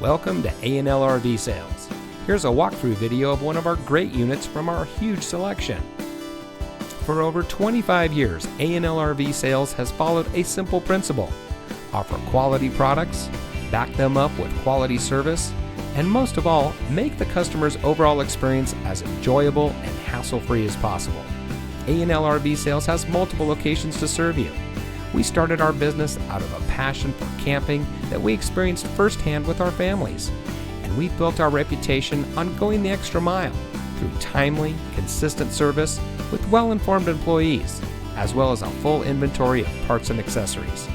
Welcome to A&L RV Sales. Here's a walkthrough video of one of our great units from our huge selection. For over 25 years, A&L RV Sales has followed a simple principle: offer quality products, back them up with quality service, and most of all, make the customer's overall experience as enjoyable and hassle-free as possible. A&L RV Sales has multiple locations to serve you. We started our business out of a passion for camping that we experienced firsthand with our families, and we've built our reputation on going the extra mile through timely, consistent service with well-informed employees, as well as a full inventory of parts and accessories.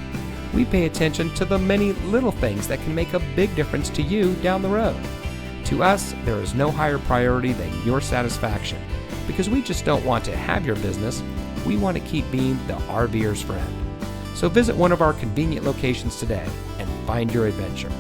We pay attention to the many little things that can make a big difference to you down the road. To us, there is no higher priority than your satisfaction, because we just don't want to have your business, we want to keep being the RVer's friend. So visit one of our convenient locations today and find your adventure.